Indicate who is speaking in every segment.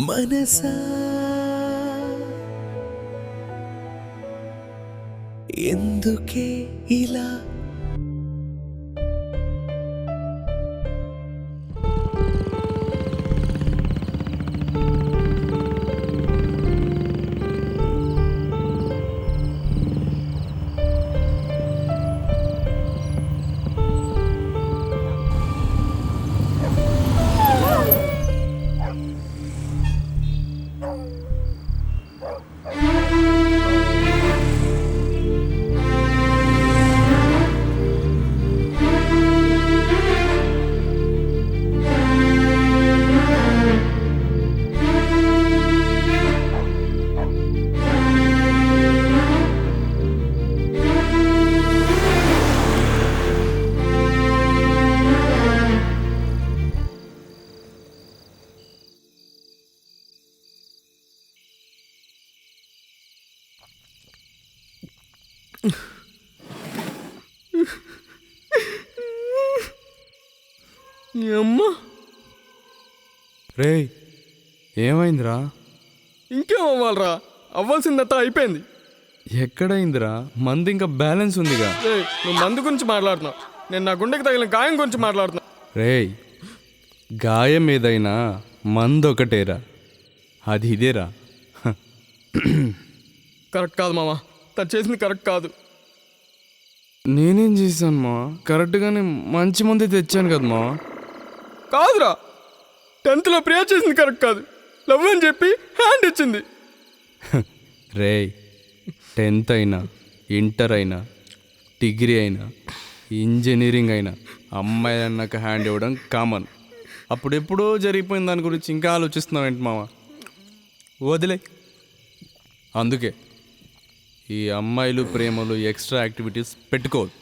Speaker 1: మనసా ఎందుకే ఇలా
Speaker 2: అమ్మా
Speaker 3: రే ఏమైందిరా?
Speaker 2: ఇంకేం అవ్వాలరా? అవ్వాల్సిందంతా అయిపోయింది.
Speaker 3: ఎక్కడైందిరా? మంది ఇంకా బ్యాలెన్స్ ఉందిగా.
Speaker 2: రేయ్, నువ్వు మందు గురించి మాట్లాడుతున్నావు, నేను నా గుండెకి తగిలిన గాయం గురించి మాట్లాడుతున్నా.
Speaker 3: రేయ్, గాయం ఏదైనా మందు ఒకటేరా, అది ఇదేరా.
Speaker 2: కరెక్ట్ కాదు మామ, తను చేసింది కరెక్ట్ కాదు.
Speaker 3: నేనేం చేశాను మా? కరెక్ట్గానే మంచి మంది తెచ్చాను కదా మా.
Speaker 2: కాదురా, 10th ప్రియ చేసింది కరెక్ట్ కాదు. లవ్ అని చెప్పి హ్యాండ్ ఇచ్చింది.
Speaker 3: రేయ్, 10th అయినా, ఇంటర్ అయినా, డిగ్రీ అయినా, ఇంజనీరింగ్ అయినా అమ్మాయి అన్నాక హ్యాండ్ ఇవ్వడం కామన్. అప్పుడెప్పుడో జరిగిపోయిన దాని గురించి ఇంకా ఆలోచిస్తున్నావేంటి మామ? వదిలే. అందుకే ఈ అమ్మాయిలు ప్రేమలు ఎక్స్ట్రా యాక్టివిటీస్ పెట్టుకోదు.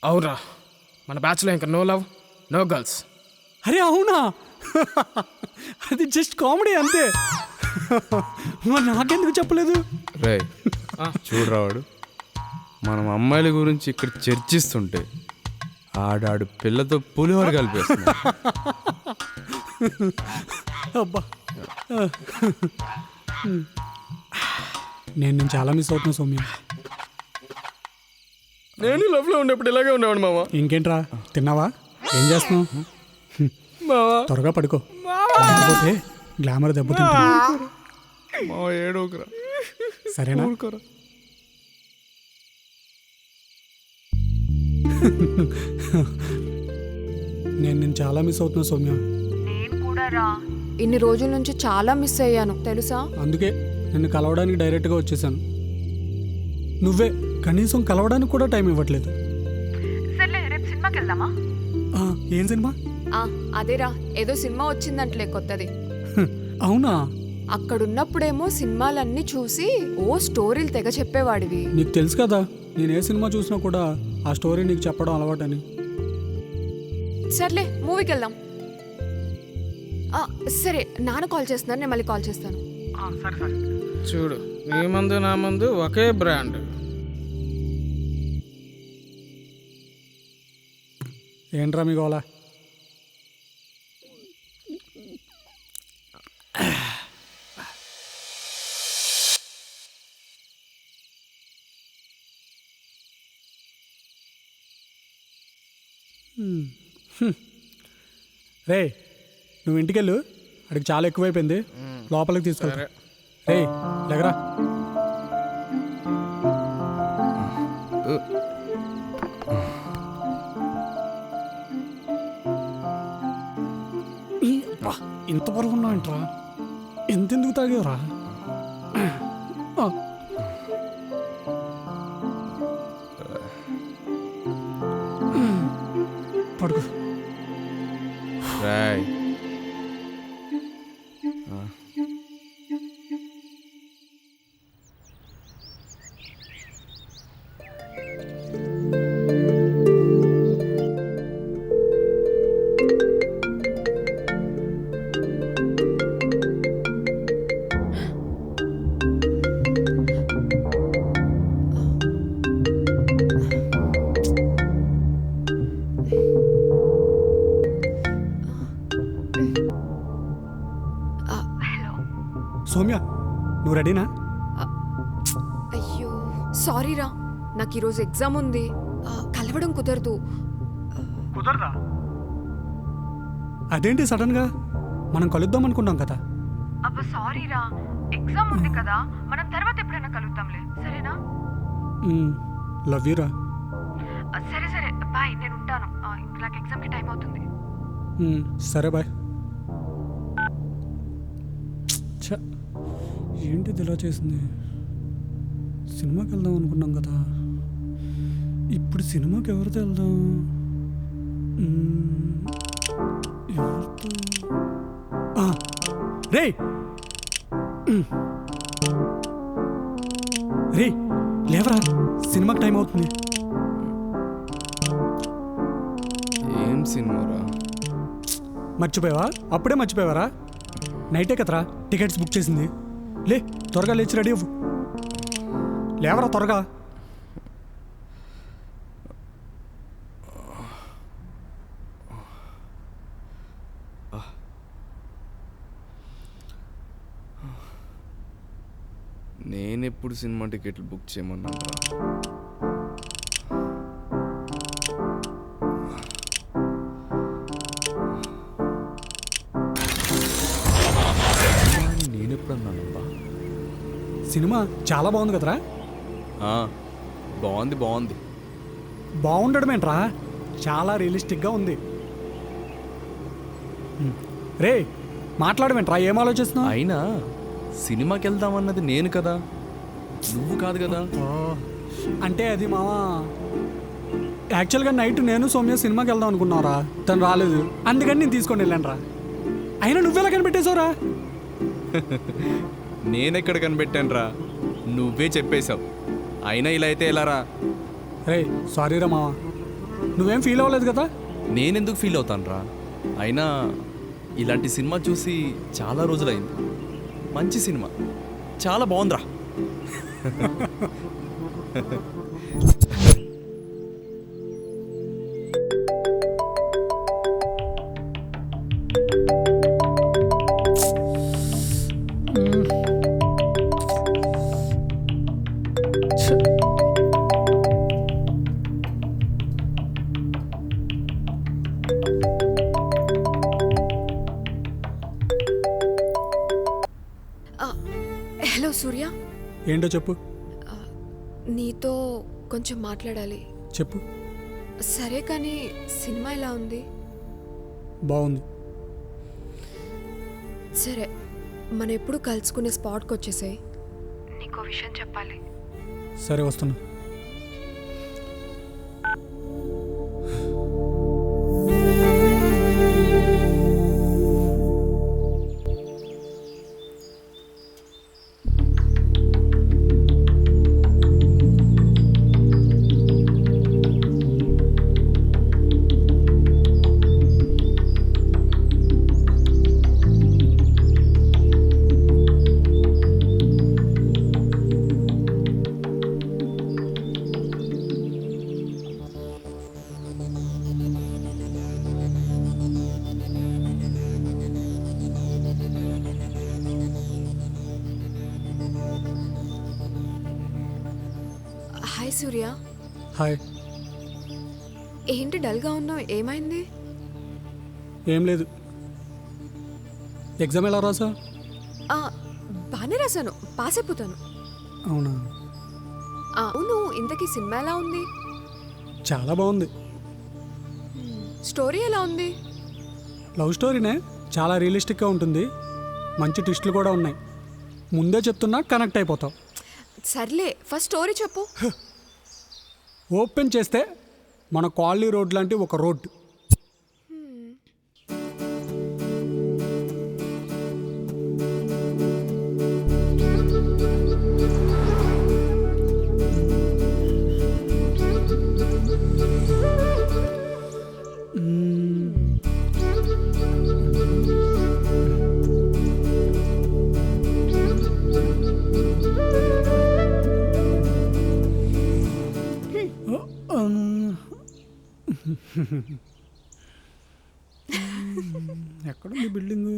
Speaker 2: అవురా, మన బ్యాచ్లో ఇంకా నో లవ్ నో గర్ల్స్.
Speaker 4: అరే అవునా? అది జస్ట్ కామెడీ అంతే. మరి నాకెందుకు చెప్పలేదు?
Speaker 3: రే చూడరావాడు, మనం అమ్మాయిల గురించి ఇక్కడ చర్చిస్తుంటే ఆడాడు పిల్లతో పులిహోర కలిపేస్తున్నా.
Speaker 4: అబ్బా, నేను చాలా మిస్ అవుతున్నా సౌమ్య.
Speaker 2: నేను లవ్లో ఉండేప్పుడు ఇలాగే ఉండేవాడు మామ.
Speaker 4: ఇంకేంట్రా, తిన్నావా? ఏం చేస్తున్నావు?
Speaker 2: మావా
Speaker 4: త్వరగా పడుకో, లేకపోతే గ్లామర్ దెబ్బతింటుంది.
Speaker 3: మా ఏడోకరా,
Speaker 4: సరేనా?
Speaker 3: ఊరుకోరా.
Speaker 4: నేను చాలా మిస్ అవుతున్నా సౌమ్య.
Speaker 5: నేను కూడా రా. ఇన్ని రోజుల నుంచి చాలా మిస్ అయ్యాను తెలుసా.
Speaker 4: అందుకే నిన్ను కలవడానికి డైరెక్ట్గా వచ్చేసాను. నువ్వే కనీసం కలవడానికి కూడా టైం ఇవ్వట్లేదు.
Speaker 5: సర్లే, రేపు సినిమాకి వెళ్దామా?
Speaker 4: ఏం సినిమా?
Speaker 5: అదేరా, ఏదో సినిమా వచ్చిందంటలే కొత్తది.
Speaker 4: అవునా?
Speaker 5: అక్కడున్నప్పుడేమో సినిమాలన్నీ చూసి ఓ స్టోరీలు తెగ చెప్పేవాడివి.
Speaker 4: నీకు తెలుసు కదా, నేను ఏ సినిమా చూసినా కూడా ఆ స్టోరీ నీకు చెప్పడం అలవాటని.
Speaker 5: సర్లే, మూవీకి వెళ్దాం. సరే, నాన్న కాల్ చేస్తున్నారు, నేను మళ్ళీ కాల్ చేస్తాను.
Speaker 2: చూడు, నీ మందు నా మందు ఒకే బ్రాండ్.
Speaker 4: ఏంట్రా మీ గోలా? రే, నువ్వు ఇంటికెళ్ళు, అడిగి చాలా ఎక్కువైపోయింది, లోపలికి తీసుకెళ్తా. రే లేకరా. ఇంత బరువు ఉన్నావేంట్రా? ఎంతెందుకు తాగేవరా? పడుకో.
Speaker 3: రాయ్,
Speaker 4: సౌమ్య నువ్వు రెడీనా?
Speaker 5: అయ్యో సారీ రా, నాకు ఈరోజు ఎగ్జామ్ ఉంది. కలవడం కుదరదు.
Speaker 4: కుదరదా? అదేంటి సడన్గా? మనం కలుద్దాం అనుకున్నాం కదా.
Speaker 5: అబ్బా సారీ రా, ఎగ్జామ్ ఉంది కదా, మనం తర్వాత ఎప్పుడైనా కలుద్దాంలే, సరేనా?
Speaker 4: లవ్ యూ రా.
Speaker 5: సరే సరే బాయ్, నేను ఉంటాను. ఇంకా నాకు ఎగ్జామ్కి టైం అవుతుంది.
Speaker 4: సరే బాయ్. ఛ, ఏంటిది ఇలా చేసింది? సినిమాకి వెళ్దాం అనుకున్నాం కదా, ఇప్పుడు సినిమాకి ఎవరితో వెళ్దాం? ఎవరితో? రే రే లేవరా, సినిమాకి టైం అవుతుంది.
Speaker 3: ఏం సినిమారా?
Speaker 4: మర్చిపోయావా? అప్పుడే మర్చిపోయావరా? నైటే కదరా టికెట్స్ బుక్ చేసింది. లే త్వరగా లేచి రెడీ అవ్వు. లేవరా త్వరగా.
Speaker 3: నేనెప్పుడు సినిమా టికెట్లు బుక్ చేయమన్నాను రా? నేనెప్పుడు అన్నాను?
Speaker 4: సినిమా చాలా బాగుంది కదరా?
Speaker 3: బాగుంది బాగుంది.
Speaker 4: బాగుండడం ఏంట్రా, చాలా రియలిస్టిక్గా ఉంది. రే మాట్లాడమేంట్రా, ఏం ఆలోచిస్తున్నావు?
Speaker 3: అయినా సినిమాకి వెళ్దామన్నది నేను కదా, నువ్వు కాదు కదా.
Speaker 4: అంటే అది మావా, యాక్చువల్గా నైట్ నేను సౌమ్య సినిమాకి వెళ్దాం అనుకున్నావురా, తను రాలేదు, అందుకని నేను తీసుకొని వెళ్ళాను రా. అయినా నువ్వెలా కనిపెట్టేశావురా?
Speaker 3: నేనెక్కడ కనిపెట్టాను రా, నువ్వే చెప్పేశావు. అయినా ఇలా అయితే ఎలా రా?
Speaker 4: రే సారీ రా మావా, నువ్వేం ఫీల్ అవ్వలేదు కదా?
Speaker 3: నేనెందుకు ఫీల్ అవుతాను రా? అయినా ఇలాంటి సినిమా చూసి చాలా రోజులైంది. మంచి సినిమా, చాలా బాగుందిరా.
Speaker 5: హలో సూర్య,
Speaker 4: ఏంటో చెప్పు.
Speaker 5: నీతో కొంచెం మాట్లాడాలి.
Speaker 4: చెప్పు.
Speaker 5: సరే కానీ సినిమా ఎలా ఉంది?
Speaker 4: బాగుంది.
Speaker 5: సరే మనం ఎప్పుడు కలుసుకునే స్పాట్కి వచ్చేసాయి, నీకో విషయం చెప్పాలి.
Speaker 4: సరే వస్తున్నా.
Speaker 5: హాయ్ సూర్య.
Speaker 4: హాయ్.
Speaker 5: ఏంటి డల్గా ఉన్నావు, ఏమైంది?
Speaker 4: ఏం లేదు. ఎగ్జామ్ ఎలా రాసా?
Speaker 5: బాగానే రాశాను, పాస్ అయిపోతాను.
Speaker 4: అవునా?
Speaker 5: అవును, ఇంతకీ సినిమా ఎలా ఉంది?
Speaker 4: చాలా బాగుంది.
Speaker 5: స్టోరీ ఎలా ఉంది?
Speaker 4: లవ్ స్టోరీనే, చాలా రియలిస్టిక్గా ఉంటుంది, మంచి ట్విస్టులు కూడా ఉన్నాయి. ముందే చెప్తున్నా కనెక్ట్ అయిపోతావు.
Speaker 5: సర్లే ఫస్ట్ స్టోరీ చెప్పు.
Speaker 4: ఓపెన్ చేస్తే మన కాలనీ రోడ్ లాంటి ఒక రోడ్డు. ఎక్కడుంది బిల్డింగు?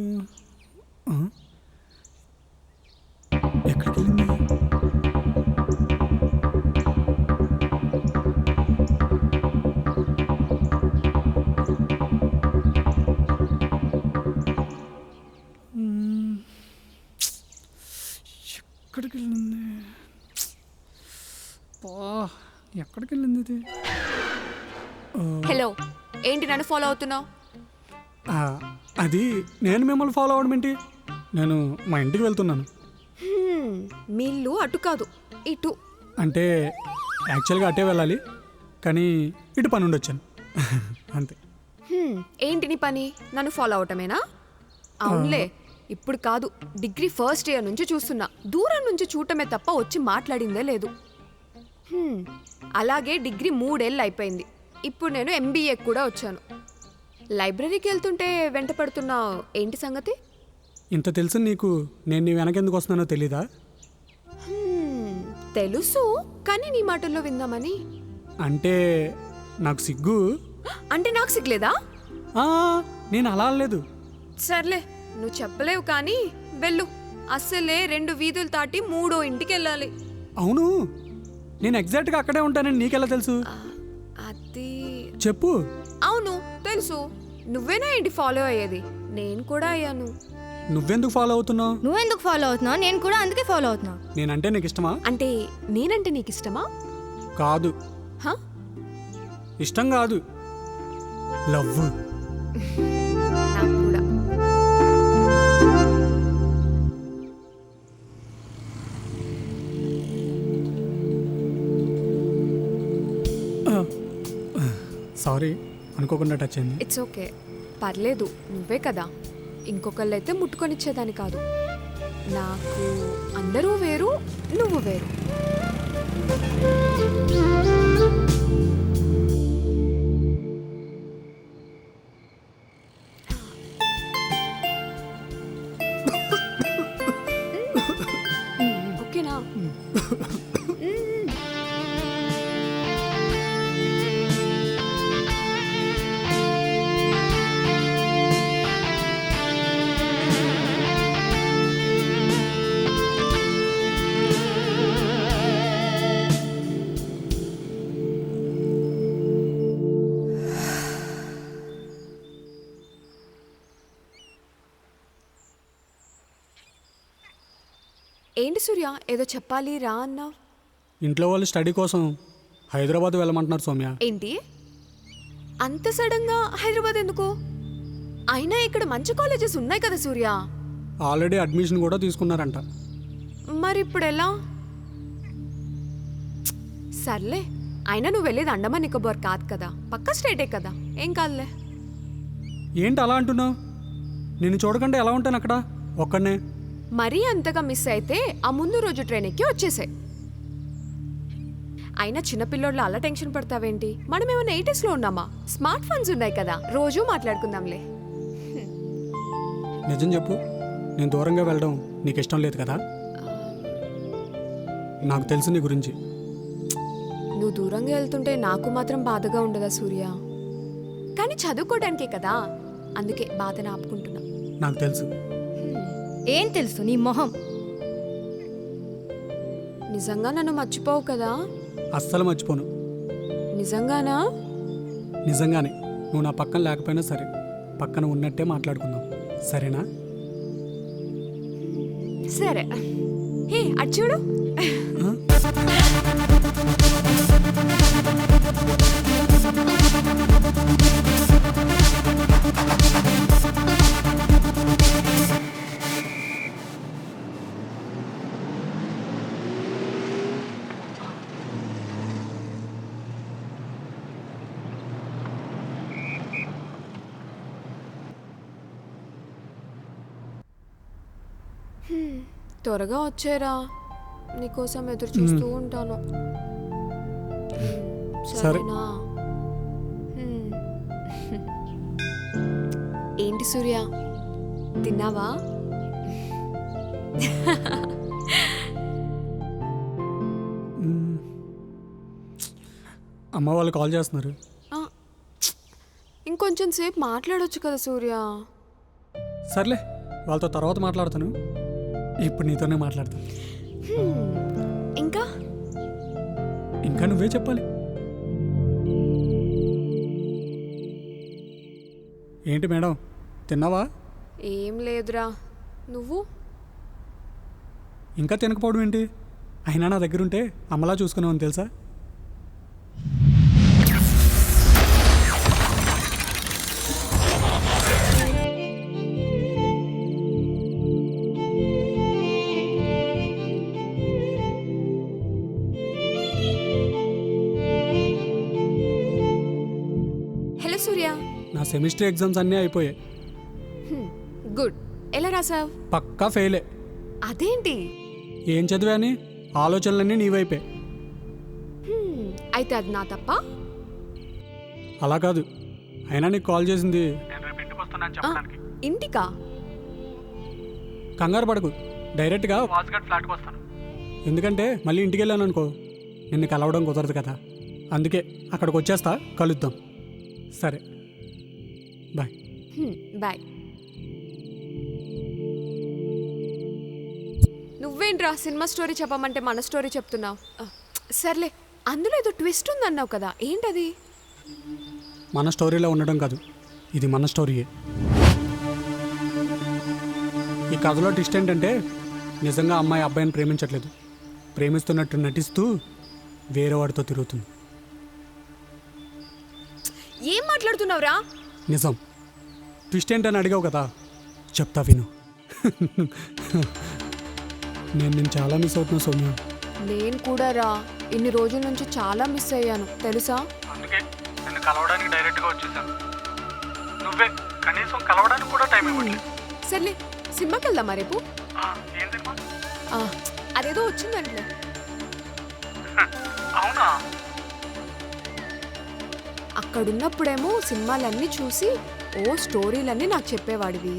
Speaker 4: ఎక్కడికి వెళ్ళింది? ఎక్కడికి వెళ్ళింది ఇది?
Speaker 5: హలో, ఏంటి నన్ను ఫాలో అవుతున్నావు?
Speaker 4: అది నేను మిమ్మల్ని ఫాలో అవడం ఏంటి? నేను మా ఇంటికి వెళ్తున్నాను.
Speaker 5: మీ ఇల్లు అటు కాదు, ఇటు.
Speaker 4: అంటే యాక్చువల్గా అటే వెళ్ళాలి, కానీ ఇటు పని ఉండొచ్చాను. అంతే.
Speaker 5: ఏంటి నీ పని? నన్ను ఫాలో అవటమేనా? అవునులే, ఇప్పుడు కాదు, డిగ్రీ ఫస్ట్ ఇయర్ నుంచి చూస్తున్నా. దూరం నుంచి చూడటమే తప్ప వచ్చి మాట్లాడిందే లేదు. అలాగే డిగ్రీ 3 ఏళ్ళు అయిపోయింది. ఇప్పుడు నేను MBA కూడా వచ్చాను. లైబ్రరీకి వెళ్తుంటే వెంట పడుతున్నావు, ఏంటి సంగతి?
Speaker 4: ఇంత తెలుసు నీకు నేను నీ వెనకెందుకు వస్తున్నానో తెలీదా?
Speaker 5: తెలుసు, కానీ నీ మాటల్లో విందామని.
Speaker 4: అంటే నాకు సిగ్గు.
Speaker 5: అంటే నాకు సిగ్గులేదా?
Speaker 4: నేను అలా అనలేదు.
Speaker 5: సర్లే, నువ్వు చెప్పలేవు కానీ వెళ్ళు. అస్సలే 2 వీధులు దాటి 3వ ఇంటికి వెళ్ళాలి.
Speaker 4: అవును, నేను ఎగ్జాక్ట్గా అక్కడే ఉంటానని నీకెలా తెలుసు?
Speaker 5: అది
Speaker 4: చెప్పు.
Speaker 5: అవును తెలుసు, నువ్వేనా ఏంటి ఫాలో అయ్యేది? నేను కూడా అయ్యాను.
Speaker 4: నువ్వెందుకు ఫాలో అవుతున్నావు?
Speaker 6: నువ్వెందుకు ఫాలో అవుతున్నావు? నేను కూడా అందుకే ఫాలో అవుతున్నా.
Speaker 4: నేనంటే నీకు ఇష్టమా?
Speaker 5: అంటే నేనంటే నీకు ఇష్టమా?
Speaker 4: కాదు,
Speaker 5: హా?
Speaker 4: ఇష్టం కాదు, లవ్.
Speaker 5: నాకు కూడా.
Speaker 4: సారీ, అనుకోకుండా టచ్ అయింది.
Speaker 5: ఇట్స్ ఓకే, పర్లేదు, నువ్వే కదా. ఇంకొకళ్ళైతే ముట్టుకొనిచ్చేదాన్ని కాదు. నాకు అందరూ వేరు, నువ్వు వేరు. ఓకేనా? ఏంటి సూర్య, ఏదో చెప్పాలి రా అన్నావు?
Speaker 4: ఇంట్లో వాళ్ళు స్టడీ కోసం హైదరాబాద్ వెళ్ళమంటున్నారు సౌమ్య.
Speaker 5: ఏంటి అంత సడన్గా హైదరాబాద్ ఎందుకు? అయినా ఇక్కడ మంచి కాలేజెస్ ఉన్నాయి కదా సూర్య.
Speaker 4: ఆల్రెడీ అడ్మిషన్ కూడా తీసుకున్నారంట.
Speaker 5: మరి ఇప్పుడు ఎలా? సర్లే, అయినా నువ్వు వెళ్ళేది అండమాన్ నికోబార్ కాదు కదా, పక్క స్టేటే కదా, ఏం కాదులే.
Speaker 4: ఏంటి అలా అంటున్నావు? నేను చూడకుండా ఎలా ఉంటాను అక్కడ ఒక్కడనే?
Speaker 5: మరీ అంతగా మిస్ అయితే ఆ ముందు రోజు ట్రైన్ ఎక్కి వచ్చేసాయి. అయినా చిన్నపిల్లోళ్ళు అలా టెన్షన్ పడతావేంటి? మనం ఏమైనా 80s ఉన్నామా? స్మార్ట్ ఫోన్స్ ఉన్నాయి కదా, రోజూ మాట్లాడుకుందాంలే.
Speaker 4: నిజం చెప్పు, నేను దూరంగా వెళ్ళడం నీకు ఇష్టం లేదు కదా? నాకు తెలుసు నీ గురించి.
Speaker 5: నువ్వు దూరంగా వెళ్తుంటే నాకు మాత్రం బాధగా ఉండదా సూర్య? కానీ చదువుకోవడానికే కదా, అందుకే బాధను ఆపుకుంటున్నా.
Speaker 4: నాకు తెలుసు.
Speaker 6: ఏం తెలుసు నీ మొహం?
Speaker 5: నిజంగా నన్ను మర్చిపోవు కదా?
Speaker 4: అస్సలు మర్చిపోను.
Speaker 5: నిజంగానా?
Speaker 4: నిజంగానే. నువ్వు నా పక్కన లేకపోయినా సరే, పక్కన ఉన్నట్టే మాట్లాడుకుందాం, సరేనా?
Speaker 5: సరే. హే, అటు చూడు. త్వరగా వచ్చేరా, నీకోసం ఎదురు చూస్తూ ఉంటాను. సరేనా? ఏంటి సూర్య, తిన్నావా?
Speaker 4: అమ్మ వాళ్ళు కాల్ చేస్తున్నారు.
Speaker 5: ఇంకొంచెం సేపు మాట్లాడొచ్చు కదా సూర్య.
Speaker 4: సర్లే, వాళ్ళతో తర్వాత మాట్లాడతాను. ఇప్పుడు నీతోనే మాట్లాడతాను.
Speaker 5: ఇంకా
Speaker 4: ఇంకా నువ్వే చెప్పాలి. ఏంటి మేడం, తిన్నావా?
Speaker 5: ఏం లేదురా, నువ్వు?
Speaker 4: ఇంకా తినకపోవడం ఏంటి? అయినా నా దగ్గర ఉంటే అమ్మలా చూసుకున్నామని తెలుసా?
Speaker 5: హలో సూర్య.
Speaker 4: నా సెమిస్టర్ ఎగ్జామ్స్ అన్నీ అయిపోయాయి.
Speaker 5: గుడ్. ఎలా రాసావ్?
Speaker 4: పక్కా ఫెయిలే.
Speaker 5: అదేంటి?
Speaker 4: ఏం చదివా అని ఆలోచనలన్నీ నీవైపోయాయి.
Speaker 5: అయితే అది నా తప్ప?
Speaker 4: అలా కాదు, అయినా నీకు కాల్ చేసింది
Speaker 5: ఇంటికా?
Speaker 4: కంగారు పడకు, డైరెక్ట్గా వాస్గట్ ఫ్లాట్కి వస్తాను. ఎందుకంటే మళ్ళీ ఇంటికి వెళ్ళాను అనుకో, నిన్ను కలవడం కుదరదు కదా. అందుకే అక్కడికి వచ్చేస్తా, కలుద్దాం. సరే, బాయ్.
Speaker 5: బాయ్. నువ్వేంట్రా సినిమా స్టోరీ చెప్పమంటే మన స్టోరీ చెప్తున్నావు? సర్లే, అందులో ఏదో ట్విస్ట్ ఉందన్నావు కదా, ఏంటది?
Speaker 4: మన స్టోరీలో ఉండడం కాదు, ఇది మన స్టోరీయే. ఈ కథలో ట్విస్ట్ ఏంటంటే నిజంగా అమ్మాయి అబ్బాయిని ప్రేమించట్లేదు, ప్రేమిస్తున్నట్టు నటిస్తూ వేరే వాడితో తిరుగుతుంది.
Speaker 5: ఏం మాట్లాడుతున్నావురా?
Speaker 4: నిజం. ట్విస్ట్ ఏంటని అడిగావు కదా, చెప్తా విను. నేను చాలా మిస్ అవుతున్నా సౌమ్య.
Speaker 5: నేను కూడా రా, ఇన్ని రోజుల నుంచి చాలా మిస్ అయ్యాను తెలుసా?
Speaker 4: అందుకే నిన్ను కలవడానికి డైరెక్ట్గా వచ్చేసాను. నువ్వే కనీసం కలవడానికి కూడా టైం ఇవ్వట్లేదు.
Speaker 5: సర్లే, సినిమాకి వెళ్దామా రేపు?
Speaker 4: ఏం సినిమా?
Speaker 5: అదేదో వచ్చిందంటే.
Speaker 4: అవునా?
Speaker 5: అక్కడున్నప్పుడేమో సినిమాలన్నీ చూసి ఓ స్టోరీలన్నీ నాకు చెప్పేవాడివి.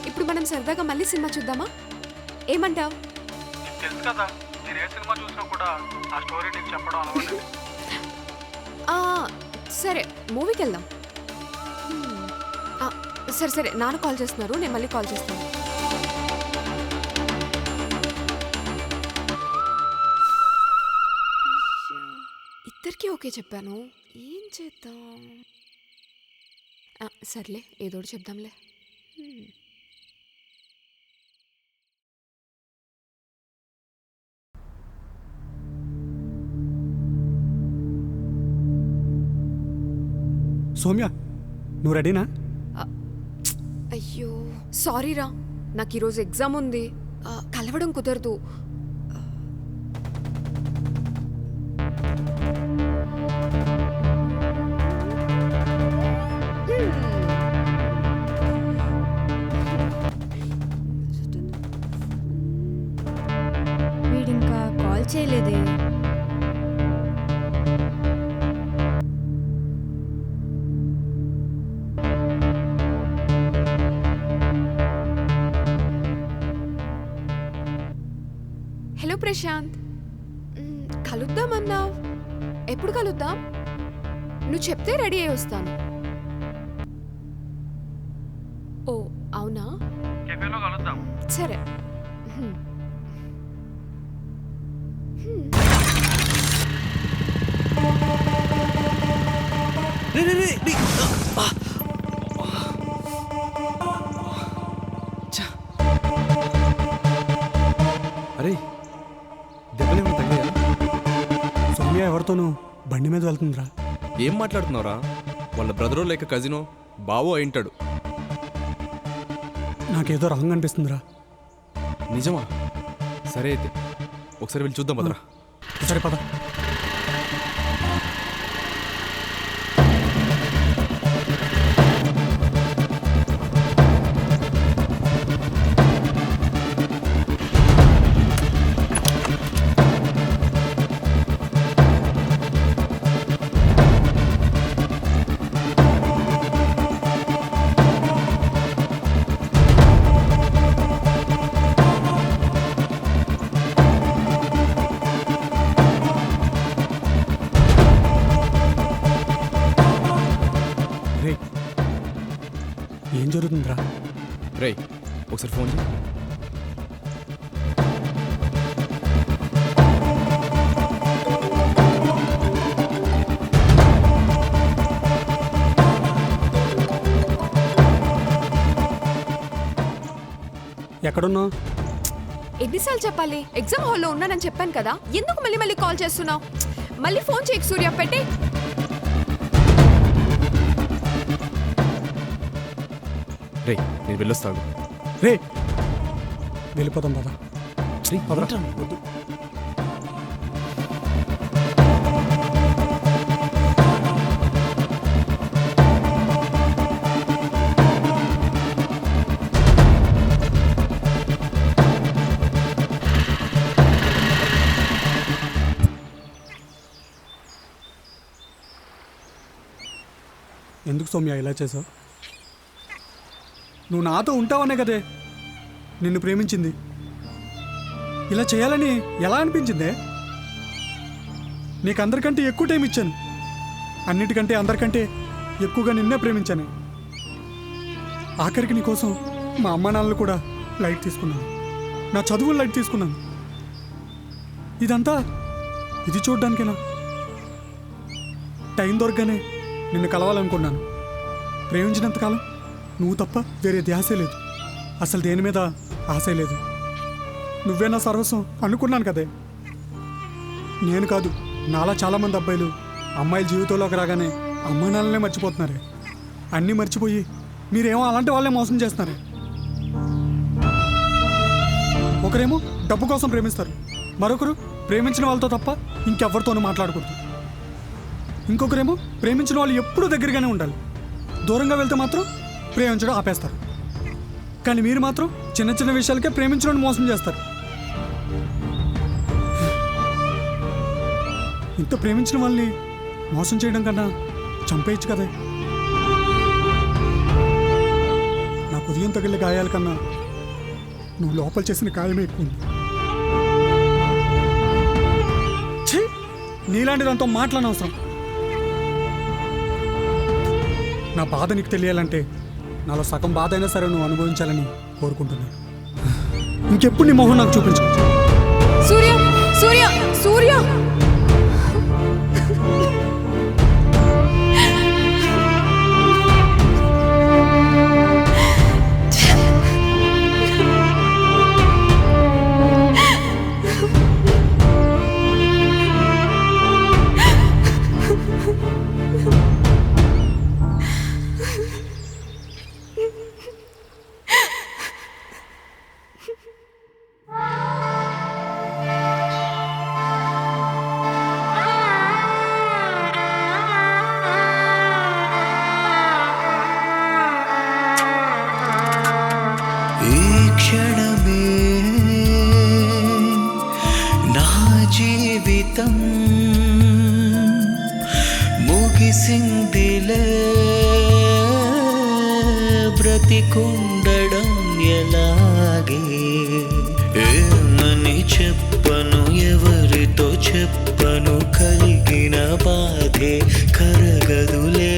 Speaker 5: ఇప్పుడు మనం సరదాగా మళ్ళీ సినిమా చూద్దామా? ఏమంటావ్?
Speaker 4: తెలుసు కదా, నేను ఏ సినిమా చూసినా కూడా ఆ స్టోరీ నీకు చెప్పడం అలవాటు.
Speaker 5: సరే, మూవీకి వెళ్దాం. సరే సరే, నాన్న కాల్ చేస్తున్నారు, నేను మళ్ళీ కాల్ చేస్తాను. ఇద్దరికి ఓకే చెప్పాను, ఏం చేద్దాం? సర్లే, ఏదోటి చెప్దాంలే.
Speaker 4: సౌమ్య, నువ్వు రెడీనా?
Speaker 5: అయ్యో సారీ రా, నాకు ఈరోజు ఎగ్జామ్ ఉంది, కలవడం కుదరదు.
Speaker 6: వీడింకా కాల్ చేయలేదే.
Speaker 5: హలో ప్రశాంత్, కలుద్దామన్నావు, ఎప్పుడు కలుద్దాం? నువ్వు చెప్తే రెడీ అయి వస్తాను. ఓ అవునా, సరే.
Speaker 3: అరే, దెబ్బలేమో తగ్గాయా?
Speaker 4: సౌమ్య ఎవరితోనూ బండి మీద వెళ్తుందిరా.
Speaker 3: ఏం మాట్లాడుతున్నావురా? వాళ్ళ బ్రదరో లేక కజినో బావో అయింటాడు.
Speaker 4: నాకేదో రాంగ్ అనిపిస్తుందిరా.
Speaker 3: నిజమా? సరే అయితే ఒకసారి వెళ్ళి చూద్దాం పదరా.
Speaker 4: సరే పద. ఏం జరుగుతుందిరా?
Speaker 3: రేయ్, ఒకసారి ఫోన్ చేయి.
Speaker 4: ఎక్కడున్నావు?
Speaker 5: ఎన్నిసార్లు చెప్పాలి? ఎగ్జామ్ హాల్లో ఉన్నానని చెప్పాను కదా, ఎందుకు మళ్ళీ మళ్ళీ కాల్ చేస్తున్నావు? మళ్ళీ ఫోన్ చేయకు సూర్య, పెట్టి.
Speaker 3: రే నేను వెళ్ళొస్తాను.
Speaker 4: రే వెళ్ళిపోతాం బాబా. వద్దు. ఎందుకు సౌమ్య ఇలా చేసావు? నువ్వు నాతో ఉంటావనే కదే నిన్ను ప్రేమించింది. ఇలా చేయాలని ఎలా అనిపించిందే? నీకు అందరికంటే ఎక్కువ టైం ఇచ్చాను, అన్నిటికంటే అందరికంటే ఎక్కువగా నిన్నే ప్రేమించాను. ఆఖరికి నీ కోసం మా అమ్మ నాన్నలు కూడా లైట్ తీసుకున్నాను, నా చదువులు లైట్ తీసుకున్నాను. ఇదంతా ఇది చూడ్డానికేనా? టైం దొరకగానే నిన్ను కలవాలనుకున్నాను. ప్రేమించినంతకాలం నువ్వు తప్ప వేరే ధ్యాసే లేదు, అసలు దేని మీద ఆశే లేదు. నువ్వే నా సర్వస్వం అనుకున్నాను కదే. నేను కాదు, నాలా చాలామంది అబ్బాయిలు అమ్మాయిల జీవితంలోకి రాగానే అమ్మా నాన్నలనే మర్చిపోతున్నారే. అన్నీ మర్చిపోయి మీరేమో అలాంటి వాళ్ళే మోసం చేస్తున్నారే. ఒకరేమో డబ్బు కోసం ప్రేమిస్తారు, మరొకరు ప్రేమించిన వాళ్ళతో తప్ప ఇంకెవ్వరితోనూ మాట్లాడకూడదు. ఇంకొకరేమో ప్రేమించిన వాళ్ళు ఎప్పుడూ దగ్గరగానే ఉండాలి, దూరంగా వెళ్తే మాత్రం ప్రేమించడం ఆపేస్తారు. కానీ మీరు మాత్రం చిన్న చిన్న విషయాలకే ప్రేమించడం మోసం చేస్తారు. ఇంత ప్రేమించిన వాళ్ళని మోసం చేయడం కన్నా చంపేయచ్చు కదా. నాకు ఉదయం తగిలే గాయాల కన్నా నువ్వు లోపల చేసిన గాయమే ఎక్కువ ఉంది. ఛీ, నీలాంటి దాంతో మాట్లాడనవసరం. నా బాధ నీకు తెలియాలంటే నాలో సగం బాధ అయినా సరే నువ్వు అనుభవించాలని కోరుకుంటున్నాను. ఇంకెప్పుడు నీ మొహం నాకు చూపించు.
Speaker 5: సూర్య, సూర్య, సూర్య.
Speaker 1: క్షణమే నా జీవితం ముగిసిందిలే, బ్రతికుండడం ఎలాగే. ఏమని చెప్పను, ఎవరితో చెప్పను, కలిగిన బాధే కరగదులే.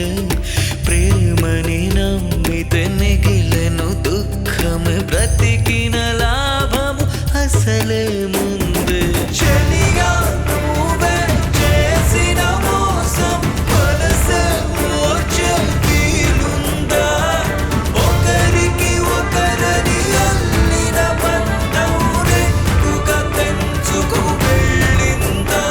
Speaker 1: ప్రేమని నమ్మితే మిగిలెను దుఃఖమే, బ్రతికిన లాభము అసలే ముందే. చెలిగా నువ్వే చేసిన మోసం మనసే ఓర్చే వీలుందా? ఒకరికి ఒకరని అల్లిన బంధం రెండుగా తెంచుకు వెళ్ళిందా?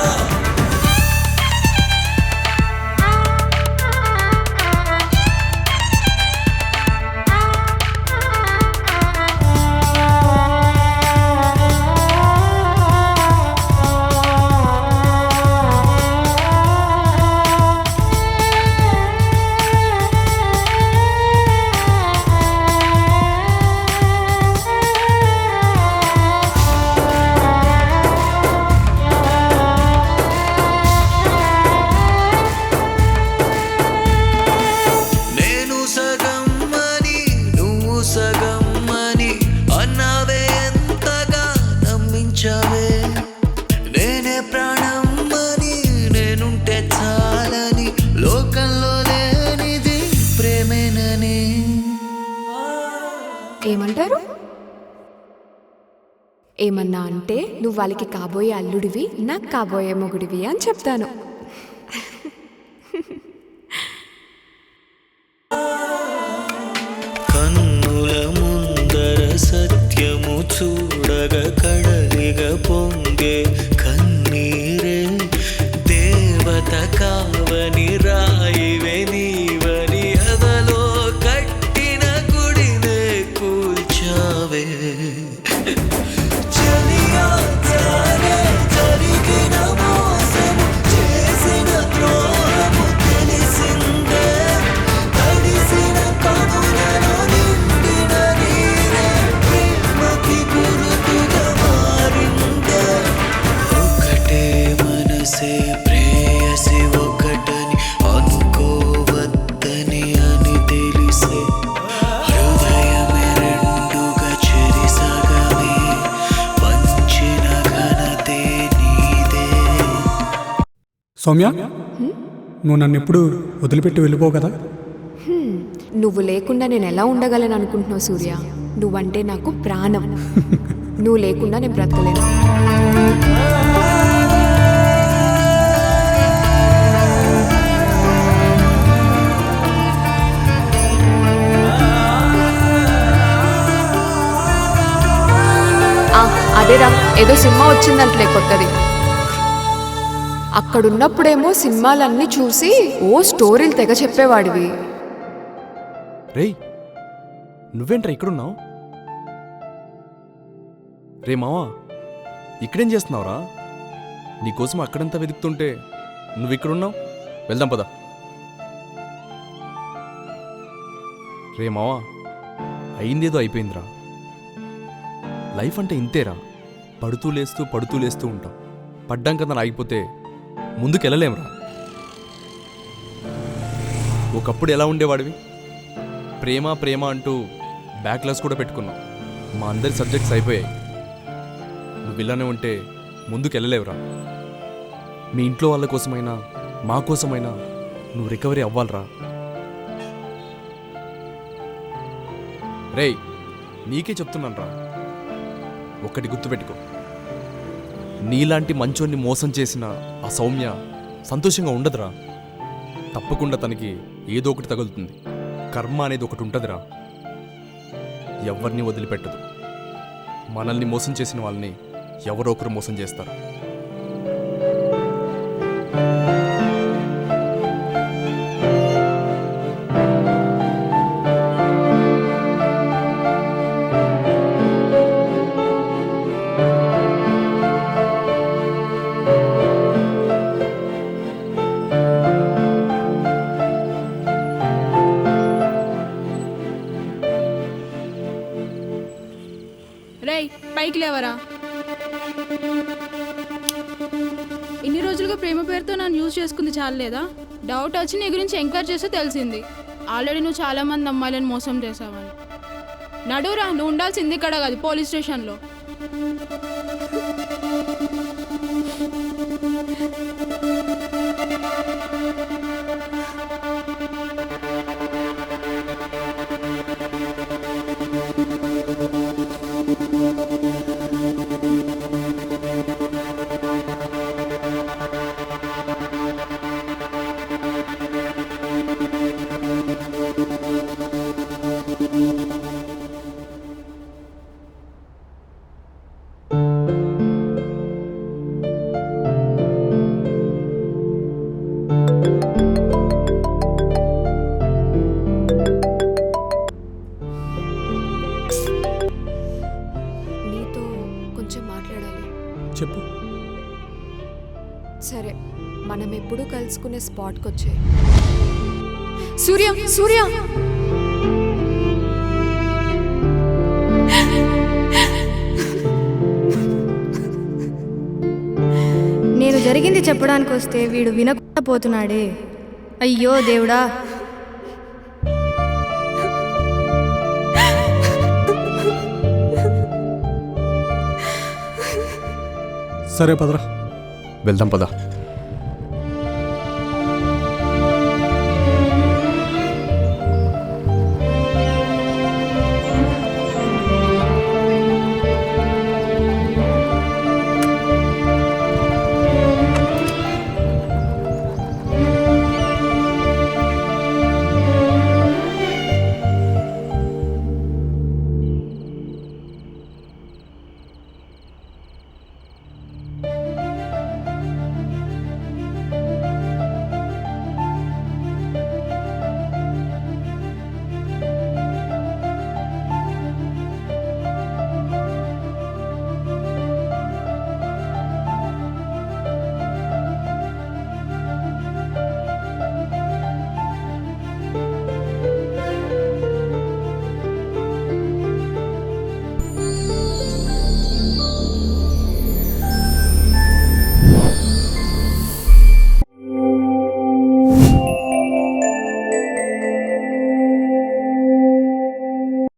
Speaker 1: నేనే ప్రాణం అని నేనుంటే చాలని, లోకంలో లేనిది ప్రేమేనని.
Speaker 5: ఏమంటారు? ఏమన్నా అంటే నువ్వు వాళ్ళకి కాబోయే అల్లుడివి, నాకు కాబోయే మొగుడివి అని చెప్తాను.
Speaker 1: కన్నుల ముందర సత్యము చూడ చూడగా కడలిగా పొంగే కన్నీరే దేవత కావని రాయివే నీవని అదలో కట్టిన గుడినే కూల్చావే చలియా జారే జరిగిన మోసము చేసిన ద్రోహము తెలిసిందే తడిసిన కనులలో నిండిన నీరే ప్రేమకి గురుతుగా మారిందే ఒకటే మనసే ప్రేయసి ఒకటని అనుకోవద్దని అని తెలిసే హృదయమే రెండుగా చెరిసగమే పంచిన ఘనతే నీదే.
Speaker 4: సౌమ్య నువ్వు నన్ను ఎప్పుడు వదిలిపెట్టి వెళ్ళిపోవు కదా?
Speaker 5: నువ్వు లేకుండా నేను ఎలా ఉండగలను అనుకుంటున్నావు సూర్య? నువ్వంటే నాకు ప్రాణం. నువ్వు లేకుండా నేను బ్రతకలేను. అదేరా ఏదో సినిమా వచ్చిందంటలే కొత్తది. అక్కడున్నప్పుడేమో సినిమాలన్నీ చూసి ఓ స్టోరీలు తెగ చెప్పేవాడివి.
Speaker 3: రేయ్ నువ్వేంట్రా ఇక్కడున్నావు? రే మావా ఇక్కడేం చేస్తున్నావురా? నీకోసం అక్కడంతా వెతుకుతుంటే నువ్వు ఇక్కడున్నావు. వెళ్దాం పదా. రే మావా అయిందేదో అయిపోయిందిరా. లైఫ్ అంటే ఇంతేరా, పడుతూ లేస్తూ ఉంటాం. పడ్డాం కదా ఆగిపోతే ముందుకెళ్ళలేంరా. ఒకప్పుడు ఎలా ఉండేవాడివి? ప్రేమ అంటూ బ్యాక్లాస్ కూడా పెట్టుకున్నావు. మా అందరి సబ్జెక్ట్స్ అయిపోయాయి. నువ్వు ఇలానే ఉంటే ముందుకెళ్ళలేవురా. మీ ఇంట్లో వాళ్ళ కోసమైనా మా కోసమైనా నువ్వు రికవరీ అవ్వాలిరా. రేయ్ నీకే చెప్తున్నాను రా, ఒక్కటి గుర్తుపెట్టుకో. నీలాంటి మంచోన్ని మోసం చేసిన ఆ సౌమ్య సంతోషంగా ఉండదురా. తప్పకుండా తనకి ఏదో ఒకటి తగులుతుంది. కర్మ అనేది ఒకటి ఉంటుందిరా. ఎవరిని వదిలిపెట్టదు. మనల్ని మోసం చేసిన వాళ్ళని ఎవరో ఒకరు మోసం చేస్తారు.
Speaker 7: రేయ్ పైకి లేవరా. ఇన్ని రోజులుగా ప్రేమ పేరుతో నన్ను యూజ్ చేసుకుంది చాలేదా? డౌట్ వచ్చి నీ గురించి ఎంక్వైరీ చేస్తే తెలిసింది ఆల్రెడీ నువ్వు చాలా మంది అమ్మాయిలను మోసం చేసావని. నడురా, నువ్వు ఉండాల్సింది ఇక్కడ కాదు పోలీస్ స్టేషన్లో.
Speaker 4: చెప్పు.
Speaker 5: సరే, మనం ఎప్పుడు కలుసుకునే స్పాట్కి వచ్చాయి. సూర్య సూర్య
Speaker 6: నేను జరిగింది చెప్పడానికి వస్తే వీడు వినకుండా పోతున్నాడే. అయ్యో దేవుడా.
Speaker 4: సరే పదరా,
Speaker 3: వెళ్దాం పదా.